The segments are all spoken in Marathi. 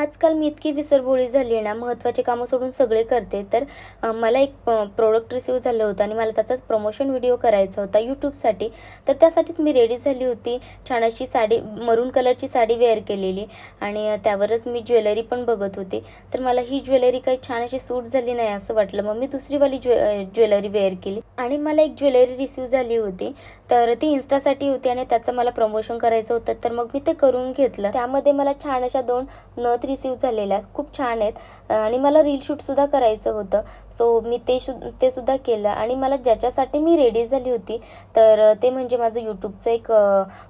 आजकाल मी इतकी विसरभोळी झाली आहे ना, महत्त्वाचे कामं सोडून सगळे करते. तर मला एक प्रॉडक्ट रिसीव्ह झालं होतं आणि मला त्याचाच प्रमोशन व्हिडिओ करायचा होता यूट्यूबसाठी. तर त्यासाठीच मी रेडी झाली होती. छान अशी साडी, मरून कलरची साडी वेअर केलेली आणि त्यावरच मी ज्वेलरी पण बघत होते. तर मला ही ज्वेलरी काही छान अशी सूट झाली नाही असं वाटलं. मग मी दुसरीवाली ज्वेलरी वेअर केली आणि मला एक ज्वेलरी रिसीव्ह झाली होती. तर ती इन्स्टासाठी होती आणि त्याचं मला प्रमोशन करायचं होतं. तर मग मी ते करून घेतलं. त्यामध्ये मला छान अशा 2 नथ रिसीव्ह झालेल्या खूप छान आहेत आणि मला रील शूटसुद्धा करायचं होतं. सो मी ते सुद्धा केलं आणि मला ज्याच्यासाठी मी रेडी झाली होती तर ते म्हणजे माझं यूट्यूबचं एक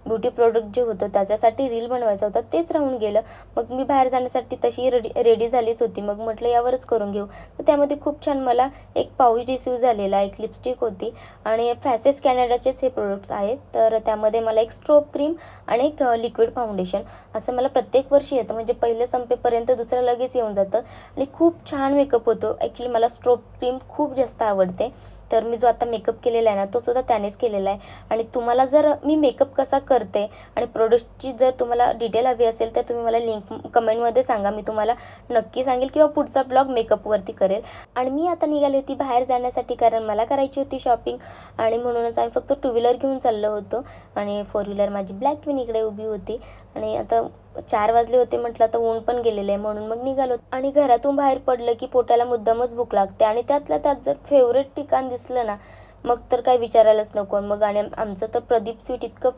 ब्युटी प्रोडक्ट जे होतं त्याच्यासाठी रील बनवायचा होता, तेच राहून गेलं. मग मी बाहेर जाण्यासाठी तशी रेडी झालीच होती. मग म्हटलं यावरच करून घेऊ. तर त्यामध्ये खूप छान मला एक पाऊच रिसीव्ह झालेला, एक लिपस्टिक होती आणि फॅसेस कॅनडाचेच हे प्रोडक्ट्स आहेत. तर त्यामध्ये मला एक स्ट्रोब क्रीम आणि एक लिक्विड फाउंडेशन असं मला प्रत्येक वर्षी येतं. म्हणजे पहिलं संपेपर्यंत दुसरं लगेच येऊन जातं आणि खूप छान मेकअप होतो. ॲक्च्युली मला स्ट्रोब क्रीम खूप जास्त आवडते. तर मी जो आता मेकअप केलेला आहे ना, तो सुद्धा त्यानेच केलेला आहे. आणि तुम्हाला जर मी मेकअप कसा करते आणि प्रोडक्टची जर तुम्हाला डिटेल हवी असेल तर तुम्ही मला लिंक कमेंटमध्ये सांगा. मी तुम्हाला नक्की सांगेल किंवा पुढचा ब्लॉग मेकअपवरती करेल. आणि मी आता निघाली होती बाहेर जाण्यासाठी, कारण मला करायची होती शॉपिंग आणि म्हणूनच आम्ही फक्त 2 व्हीलर घेऊन चाललो होतो आणि 4 व्हीलर माझी ब्लॅक क्वीन इकडे उभी होती. आणि आता 4 वाजले होते. म्हटलं आता ऊन पण गेलेलं आहे म्हणून मग निघालो. आणि घरातून बाहेर पडलं की पोटाला मुद्दामच भूक लागते आणि त्यातल्या त्यात जर फेवरेट ठिकाण दिसलं ना, मग तर काय विचारायलाच नको. मग आणि आमचं तर प्रदीप स्वीट इतकं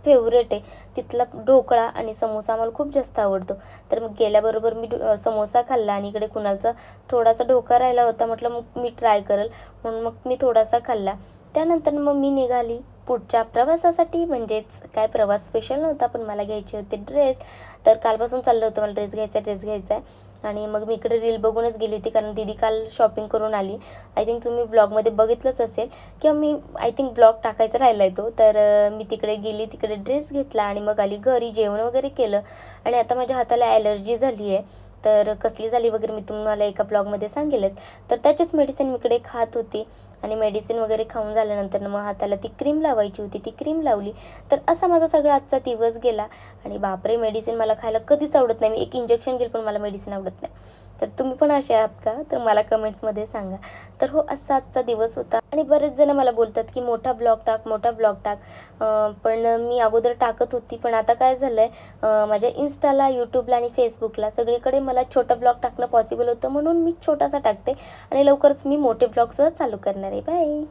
फेवरेट आहे. तिथला ढोकळा आणि समोसा आम्हाला खूप जास्त आवडतो. तर मग गेल्याबरोबर मी समोसा खाल्ला आणि इकडे कुणालचा थोडासा ढोका राहिला होता. म्हटलं मग मी ट्राय करेल म्हणून मग मी थोडासा खाल्ला. त्यानंतर मग मी निघाली पुढच्या प्रवासासाठी. म्हणजेच काय प्रवास स्पेशल नव्हता, पण मला घ्यायचे होते ड्रेस. तर कालपासून चाललं होतं मला ड्रेस घ्यायचा आहे. आणि मग मी इकडे रील बघूनच गेली होती, कारण दीदी काल शॉपिंग करून आली. आय थिंक तुम्ही व्लॉगमध्ये बघितलंच असेल किंवा मी आय थिंक ब्लॉग टाकायचा राहिला आहे तो. तर मी तिकडे गेली, तिकडे ड्रेस घेतला आणि मग आली घरी, जेवण वगैरे केलं. आणि आता माझ्या हाताला ॲलर्जी झाली आहे. तर कसली झाली वगैरे मी तुम्हाला एका ब्लॉगमध्ये सांगेलच. तर त्याचीच मेडिसिन मी इकडे खात होती आणि मेडिसिन वगैरे खाऊन झाल्यानंतर मग हाताला ती क्रीम लावायची होती, ती क्रीम लावली. तर असा माझा सगळा आजचा दिवस गेला. आणि बापरे, मेडिसिन मला खायला कधीच आवडत नाही. मी एक इंजेक्शन घेईल पण मला मेडिसिन आवडत नाही. तर तुम्ही पण असे आहात का? तर मला कमेंट्समध्ये सांगा. तर हो, असा आजचा दिवस होता. आणि बरेच जण मला बोलतात की मोठा ब्लॉग टाक, मोठा ब्लॉग टाक. पण मी अगोदर टाकत होती, पण आता काय झालं आहे, माझ्या इन्स्टाला, यूट्यूबला आणि फेसबुकला सगळीकडे मला छोटा ब्लॉग टाकणं पॉसिबल होतं, म्हणून मी छोटासा टाकते आणि लवकरच मी मोठे ब्लॉगसुद्धा चालू करणार आहे. बाय.